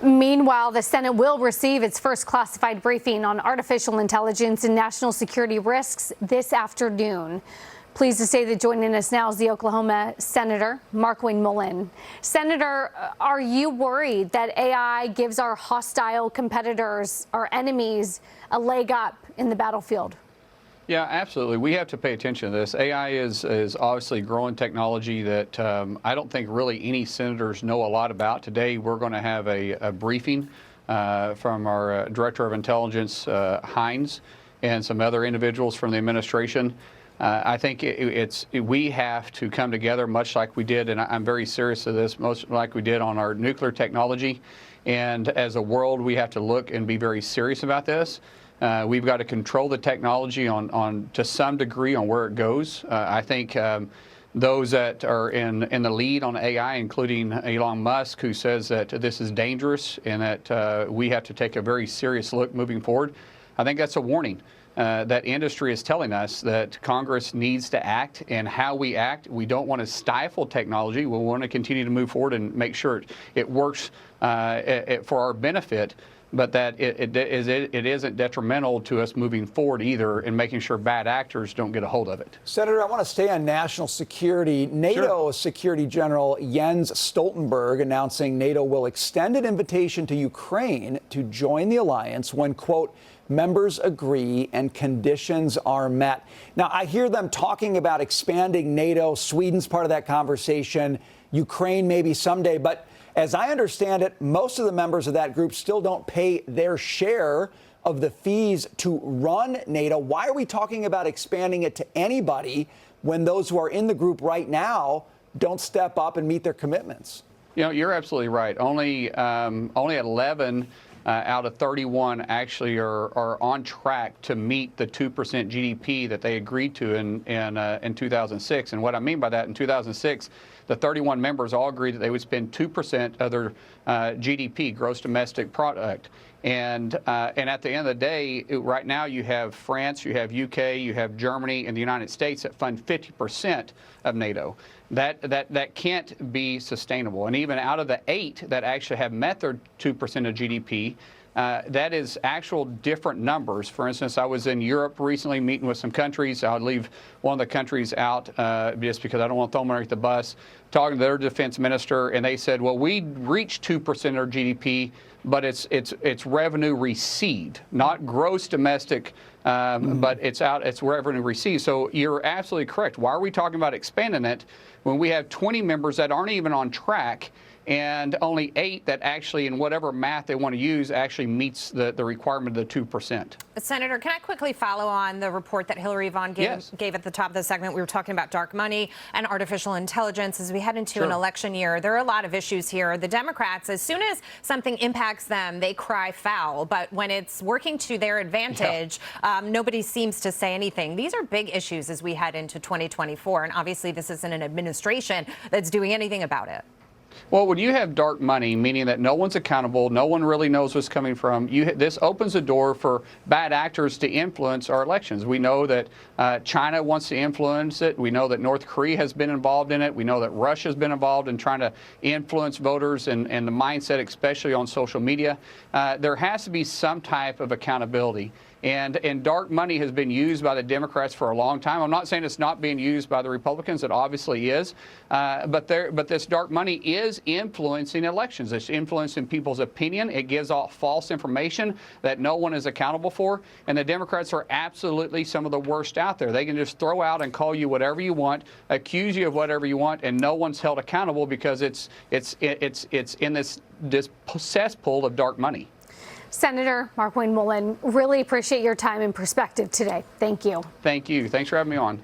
Meanwhile, the Senate will receive its first classified briefing on artificial intelligence and national security risks this afternoon. Pleased to say that joining us now is the Oklahoma Senator Mullin. Senator, are you worried that AI gives our hostile competitors, our enemies, a leg up in the battlefield? Yeah, absolutely. We have to pay attention to this. AI is obviously growing technology that I don't think really any senators know a lot about. Today, we're going to have a briefing from our Director of Intelligence, Hines, and some other individuals from the administration. I think we have to come together, much like we did, and I'm very serious of this, much like we did on our nuclear technology. And as a world, we have to look and be very serious about this. We've got to control the technology on to some degree on where it goes. I think those that are in the lead on AI, including Elon Musk, who says that this is dangerous and that we have to take a very serious look moving forward, I think that's a warning. That industry is telling us that Congress needs to act, and how we act, we don't want to stifle technology. We want to continue to move forward and make sure it works for our benefit, but that it isn't detrimental to us moving forward either, and making sure bad actors don't get a hold of it. Senator, I want to stay on national security. NATO Security General Jens Stoltenberg announcing NATO will extend an invitation to Ukraine to join the alliance when, quote, members agree and conditions are met. Now, I hear them talking about expanding NATO. Sweden's part of that conversation. Ukraine maybe someday. But as I understand it, most of the members of that group still don't pay their share of the fees to run NATO. Why are we talking about expanding it to anybody when those who are in the group right now don't step up and meet their commitments? You know, you're absolutely right. Only 11 out of 31 actually are on track to meet the 2% GDP that they agreed to in 2006. And what I mean by that, in 2006, the 31 members all agreed that they would spend 2% of their GDP, gross domestic product. And at the end of the day, right now you have France, you have UK, you have Germany, and the United States that fund 50% of NATO. That can't be sustainable. And even out of the 8 that actually have met their 2% of GDP, that is actual different numbers. For instance, I was in Europe recently meeting with some countries. I'll leave one of the countries out just because I don't want to throw them underneath the bus, talking to their defense minister, and they said, well, we reached 2% of our GDP, but it's revenue received, not gross domestic, but it's revenue received. So you're absolutely correct. Why are we talking about expanding it when we have 20 members that aren't even on track, and only 8 that actually, in whatever math they want to use, actually meets the requirement of the 2%. Senator, can I quickly follow on the report that Hillary Vaughn gave at the top of the segment? We were talking about dark money and artificial intelligence as we head into an election year. There are a lot of issues here. The Democrats, as soon as something impacts them, they cry foul. But when it's working to their advantage, nobody seems to say anything. These are big issues as we head into 2024. And obviously, this isn't an administration that's doing anything about it. Well, when you have dark money, meaning that no one's accountable, no one really knows what's coming from, this opens the door for bad actors to influence our elections. We know that China wants to influence it. We know that North Korea has been involved in it. We know that Russia has been involved in trying to influence voters and the mindset, especially on social media. There has to be some type of accountability. And dark money has been used by the Democrats for a long time. I'm not saying it's not being used by the Republicans. It obviously is. But this dark money is influencing elections. It's influencing people's opinion. It gives off false information that no one is accountable for. And the Democrats are absolutely some of the worst out there. They can just throw out and call you whatever you want, accuse you of whatever you want, and no one's held accountable because it's in this cesspool of dark money. Senator Mullin, really appreciate your time and perspective today. Thank you. Thank you. Thanks for having me on.